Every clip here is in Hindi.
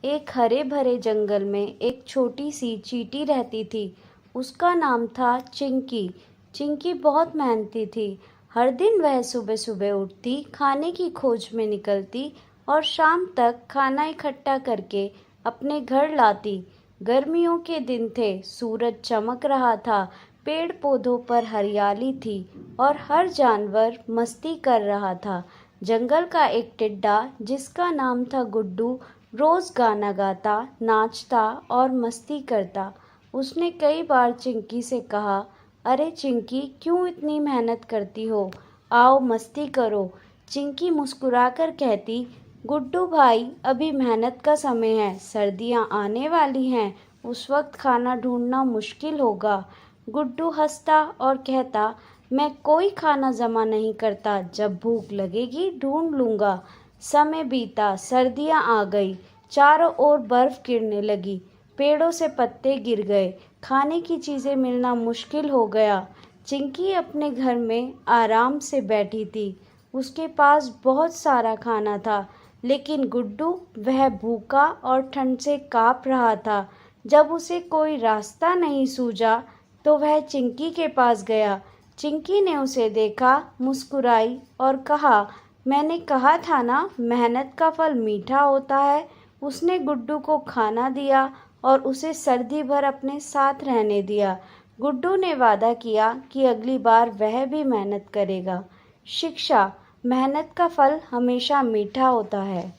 एक हरे भरे जंगल में एक छोटी सी चींटी रहती थी। उसका नाम था चिंकी। चिंकी बहुत मेहनती थी। हर दिन वह सुबह सुबह उठती, खाने की खोज में निकलती और शाम तक खाना इकट्ठा करके अपने घर लाती। गर्मियों के दिन थे, सूरज चमक रहा था, पेड़ पौधों पर हरियाली थी और हर जानवर मस्ती कर रहा था। जंगल का एक टिड्डा जिसका नाम था गुड्डू रोज गाना गाता, नाचता और मस्ती करता। उसने कई बार चिंकी से कहा, अरे चिंकी, क्यों इतनी मेहनत करती हो? आओ मस्ती करो। चिंकी मुस्कुराकर कहती, गुड्डू भाई, अभी मेहनत का समय है, सर्दियाँ आने वाली हैं, उस वक्त खाना ढूंढना मुश्किल होगा। गुड्डू हंसता और कहता, मैं कोई खाना जमा नहीं करता, जब भूख लगेगी ढूंढ लूँगा। समय बीता, सर्दियाँ आ गई, चारों ओर बर्फ गिरने लगी, पेड़ों से पत्ते गिर गए, खाने की चीज़ें मिलना मुश्किल हो गया। चिंकी अपने घर में आराम से बैठी थी। उसके पास बहुत सारा खाना था, लेकिन गुड्डू, वह भूखा और ठंड से काँप रहा था। जब उसे कोई रास्ता नहीं सूझा तो वह चिंकी के पास गया। चिंकी ने उसे देखा, मुस्कुराई और कहा, मैंने कहा था ना, मेहनत का फल मीठा होता है। उसने गुड्डू को खाना दिया और उसे सर्दी भर अपने साथ रहने दिया। गुड्डू ने वादा किया कि अगली बार वह भी मेहनत करेगा। शिक्षा: मेहनत का फल हमेशा मीठा होता है।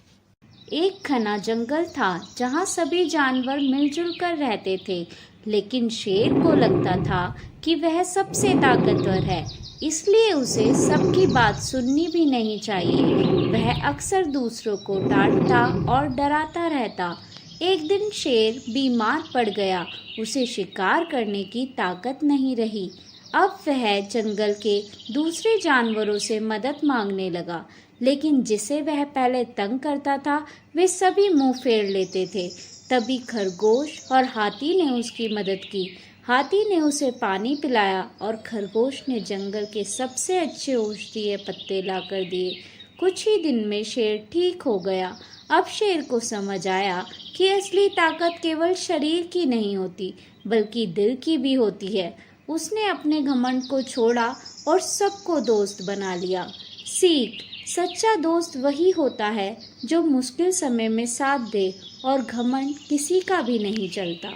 एक घना जंगल था जहाँ सभी जानवर मिलजुल कर रहते थे, लेकिन शेर को लगता था कि वह सबसे ताकतवर है, इसलिए उसे सबकी बात सुननी भी नहीं चाहिए। वह अक्सर दूसरों को डांटता और डराता रहता। एक दिन शेर बीमार पड़ गया। उसे शिकार करने की ताकत नहीं रही। अब वह जंगल के दूसरे जानवरों से मदद मांगने लगा, लेकिन जिसे वह पहले तंग करता था वे सभी मुंह फेर लेते थे। तभी खरगोश और हाथी ने उसकी मदद की। हाथी ने उसे पानी पिलाया और खरगोश ने जंगल के सबसे अच्छे औषधीय पत्ते लाकर दिए। कुछ ही दिन में शेर ठीक हो गया। अब शेर को समझ आया कि असली ताकत केवल शरीर की नहीं होती, बल्कि दिल की भी होती है। उसने अपने घमंड को छोड़ा और सबको दोस्त बना लिया। सीख: सच्चा दोस्त वही होता है जो मुश्किल समय में साथ दे और घमंड किसी का भी नहीं चलता।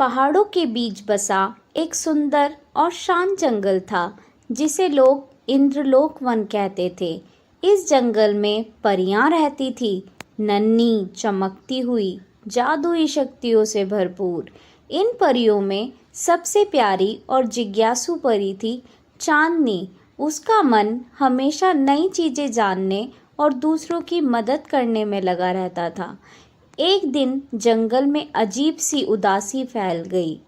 पहाड़ों के बीच बसा एक सुंदर और शांत जंगल था, जिसे लोग इंद्रलोक वन कहते थे। इस जंगल में परियां रहती थी, नन्ही, चमकती हुई, जादुई शक्तियों से भरपूर। इन परियों में सबसे प्यारी और जिज्ञासु परी थी चांदनी। उसका मन हमेशा नई चीजें जानने और दूसरों की मदद करने में लगा रहता था। एक दिन जंगल में अजीब सी उदासी फैल गई।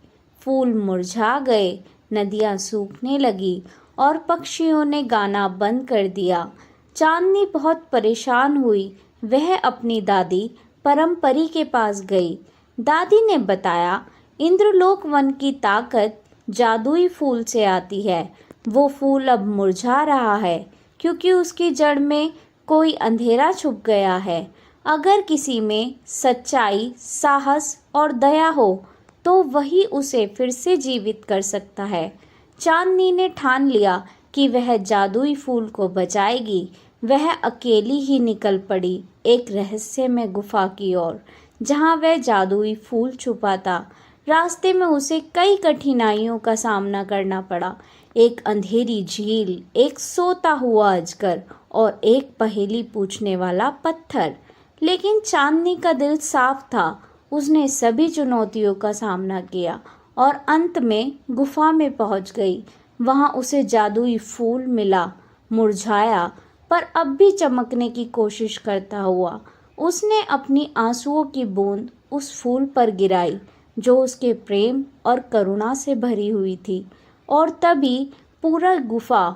फूल मुरझा गए, नदियां सूखने लगी और पक्षियों ने गाना बंद कर दिया। चांदनी बहुत परेशान हुई। वह अपनी दादी परमपरी के पास गई। दादी ने बताया, इंद्रलोक वन की ताकत जादुई फूल से आती है। वो फूल अब मुरझा रहा है क्योंकि उसकी जड़ में कोई अंधेरा छुप गया है। अगर किसी में सच्चाई, साहस और दया हो तो वही उसे फिर से जीवित कर सकता है। चांदनी ने ठान लिया कि वह जादुई फूल को बचाएगी। वह अकेली ही निकल पड़ी एक रहस्यमय गुफा की ओर, जहाँ वह जादुई फूल छुपा था। रास्ते में उसे कई कठिनाइयों का सामना करना पड़ा। एक अंधेरी झील, एक सोता हुआ अजगर और एक पहेली पूछने वाला पत्थर। लेकिन चांदनी का दिल साफ था। उसने सभी चुनौतियों का सामना किया और अंत में गुफा में पहुंच गई। वहां उसे जादुई फूल मिला, मुरझाया पर अब भी चमकने की कोशिश करता हुआ। उसने अपनी आंसुओं की बूंद उस फूल पर गिराई जो उसके प्रेम और करुणा से भरी हुई थी, और तभी पूरा गुफा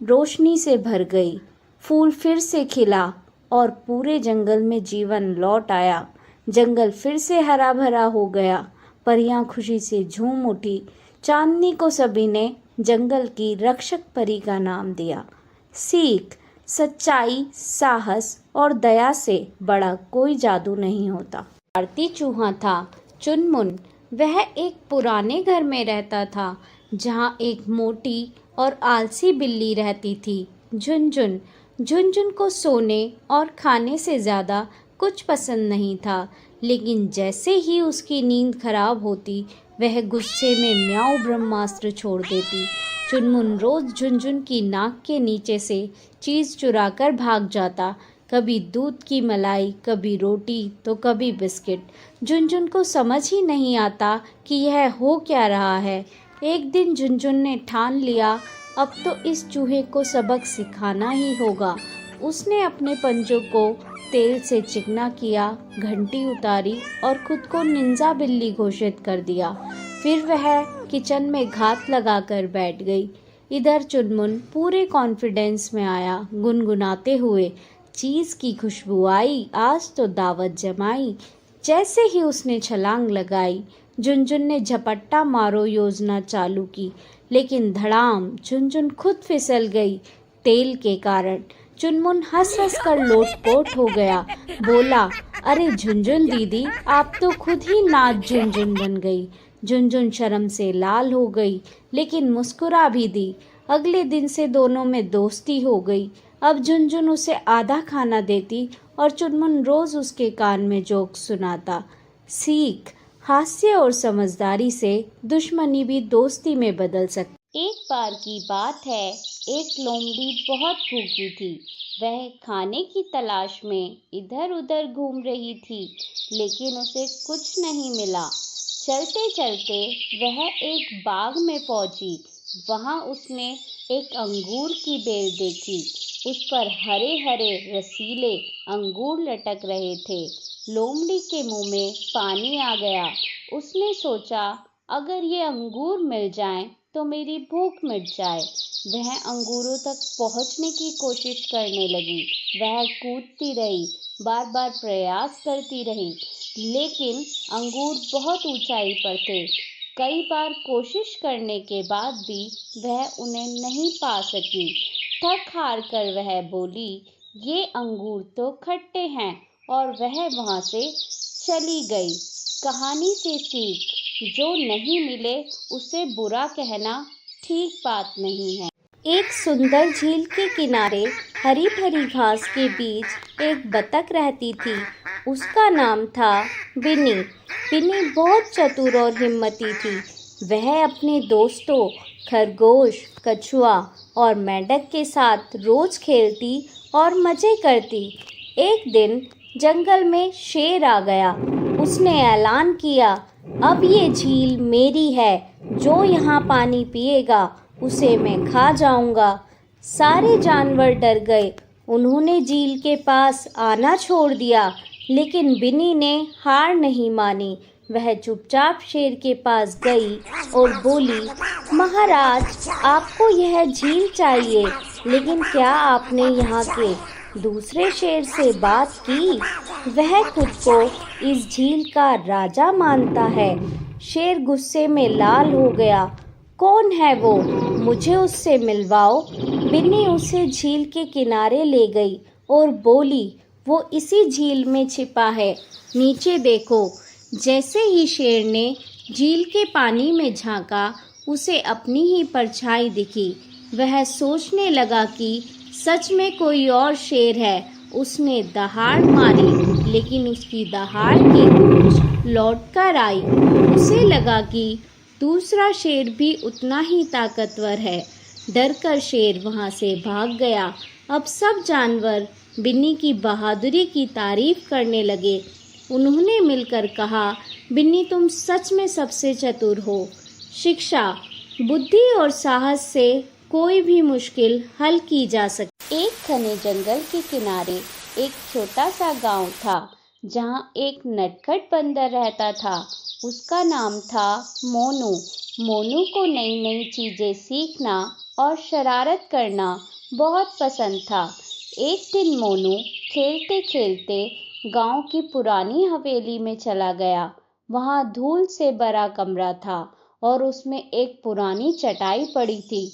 रोशनी से भर गई। फूल फिर से खिला और पूरे जंगल में जीवन लौट आया। जंगल फिर से हरा भरा हो गया। परियां खुशी से झूम उठी। चांदनी को सभी ने जंगल की रक्षक परी का नाम दिया। सीख: सच्चाई, साहस और दया से बड़ा कोई जादू नहीं होता। भारती चूहा था चुनमुन। वह एक पुराने घर में रहता था जहाँ एक मोटी और आलसी बिल्ली रहती थी, झुनझुन। झुनझुन को सोने और खाने से ज़्यादा कुछ पसंद नहीं था, लेकिन जैसे ही उसकी नींद खराब होती, वह गुस्से में म्याऊं ब्रह्मास्त्र छोड़ देती। चुनमुन रोज झुनझुन की नाक के नीचे से चीज़ चुराकर भाग जाता, कभी दूध की मलाई, कभी रोटी तो कभी बिस्किट। झुनझुन को समझ ही नहीं आता कि यह हो क्या रहा है। एक दिन झुनझुन ने ठान लिया, अब तो इस चूहे को सबक सिखाना ही होगा। उसने अपने पंजों को तेल से चिकना किया, घंटी उतारी और खुद को निंजा बिल्ली घोषित कर दिया। फिर वह किचन में घात लगाकर बैठ गई। इधर चुनमुन पूरे कॉन्फिडेंस में आया, गुनगुनाते हुए, चीज़ की खुशबू आई, आज तो दावत जमाई। जैसे ही उसने छलांग लगाई, झुनझुन ने झपट्टा मारो योजना चालू की, लेकिन धड़ाम, झुनझुन खुद फिसल गई तेल के कारण। चुनमुन हंस हंस कर लोटपोट हो गया, बोला, अरे झुनझुन दीदी, आप तो खुद ही नाच झुनझुन बन गई। झुनझुन शर्म से लाल हो गई, लेकिन मुस्कुरा भी दी। अगले दिन से दोनों में दोस्ती हो गई। अब झुनझुन उसे आधा खाना देती और चुनमुन रोज उसके कान में जोक सुनाता। सीख, हास्य और समझदारी से दुश्मनी भी दोस्ती में बदल सकती। एक बार की बात है, एक लोमड़ी बहुत भूखी थी। वह खाने की तलाश में इधर उधर घूम रही थी, लेकिन उसे कुछ नहीं मिला। चलते चलते वह एक बाग में पहुंची। वहां उसने एक अंगूर की बेल देखी। उस पर हरे हरे रसीले अंगूर लटक रहे थे। लोमड़ी के मुंह में पानी आ गया। उसने सोचा, अगर ये अंगूर मिल जाएं तो मेरी भूख मिट जाए। वह अंगूरों तक पहुंचने की कोशिश करने लगी। वह कूदती रही, बार बार प्रयास करती रही, लेकिन अंगूर बहुत ऊंचाई पर थे। कई बार कोशिश करने के बाद भी वह उन्हें नहीं पा सकी। थक हार कर वह बोली, ये अंगूर तो खट्टे हैं, और वह वहां से चली गई। कहानी से सीख, जो नहीं मिले उसे बुरा कहना ठीक बात नहीं है। एक सुंदर झील के किनारे हरी भरी घास के बीच एक बतख रहती थी। उसका नाम था बिनी। बिनी बहुत चतुर और हिम्मती थी। वह अपने दोस्तों खरगोश, कछुआ और मेंढक के साथ रोज खेलती और मजे करती। एक दिन जंगल में शेर आ गया। उसने ऐलान किया, अब ये झील मेरी है। जो यहाँ पानी पिएगा उसे मैं खा जाऊंगा। सारे जानवर डर गए। उन्होंने झील के पास आना छोड़ दिया, लेकिन बिनी ने हार नहीं मानी। वह चुपचाप शेर के पास गई और बोली, महाराज, आपको यह झील चाहिए, लेकिन क्या आपने यहाँ के दूसरे शेर से बात की? वह खुद को इस झील का राजा मानता है। शेर गुस्से में लाल हो गया। कौन है वो? मुझे उससे मिलवाओ। बिन्नी उसे झील के किनारे ले गई और बोली, वो इसी झील में छिपा है, नीचे देखो। जैसे ही शेर ने झील के पानी में झांका, उसे अपनी ही परछाई दिखी। वह सोचने लगा कि सच में कोई और शेर है। उसने दहाड़ मारी, लेकिन उसकी दहाड़ की गूंज लौटकर आई। उसे लगा कि दूसरा शेर भी उतना ही ताकतवर है। डरकर शेर वहां से भाग गया। अब सब जानवर बिन्नी की बहादुरी की तारीफ करने लगे। उन्होंने मिलकर कहा, बिन्नी, तुम सच में सबसे चतुर हो। शिक्षा, बुद्धि और साहस से कोई भी मुश्किल हल की जा सकती। एक घने जंगल के किनारे एक छोटा सा गांव था, जहां एक नटखट बंदर रहता था। उसका नाम था मोनू। मोनू को नई नई चीजें सीखना और शरारत करना बहुत पसंद था। एक दिन मोनू खेलते खेलते गांव की पुरानी हवेली में चला गया। वहां धूल से भरा कमरा था और उसमें एक पुरानी चटाई पड़ी थी।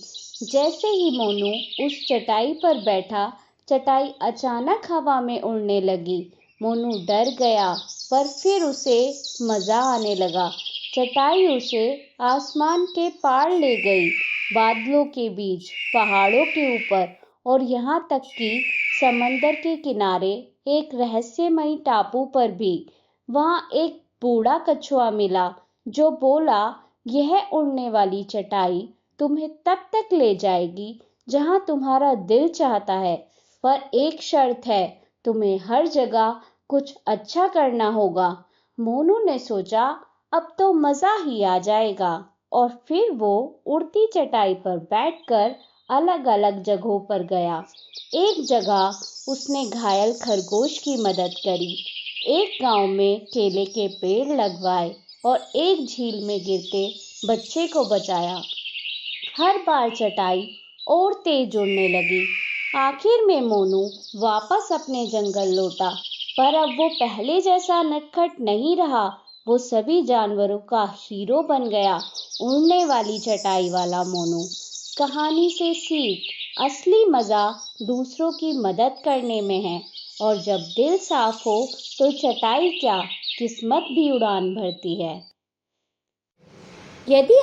जैसे ही मोनू उस चटाई पर बैठा, चटाई अचानक हवा में उड़ने लगी। मोनू डर गया, पर फिर उसे मजा आने लगा। चटाई उसे आसमान के पार ले गई, बादलों के बीच, पहाड़ों के ऊपर और यहाँ तक कि समंदर के किनारे एक रहस्यमयी टापू पर भी। वहाँ एक बूढ़ा कछुआ मिला जो बोला, यह उड़ने वाली चटाई तुम्हें तब तक ले जाएगी जहाँ तुम्हारा दिल चाहता है, पर एक शर्त है, तुम्हें हर जगह कुछ अच्छा करना होगा। मोनू ने सोचा, अब तो मजा ही आ जाएगा, और फिर वो उड़ती चटाई पर बैठकर अलग अलग जगहों पर गया। एक जगह उसने घायल खरगोश की मदद करी, एक गांव में केले के पेड़ लगवाए और एक झील में गिरते बच्चे को बचाया। हर बार चटाई और तेज उड़ने लगी। आखिर में मोनू वापस अपने जंगल लौटा, पर अब वो पहले जैसा नटखट नहीं रहा। वो सभी जानवरों का हीरो बन गया, उड़ने वाली चटाई वाला मोनू। कहानी से सीख, असली मजा दूसरों की मदद करने में है, और जब दिल साफ हो तो चटाई क्या, किस्मत भी उड़ान भरती है। यदि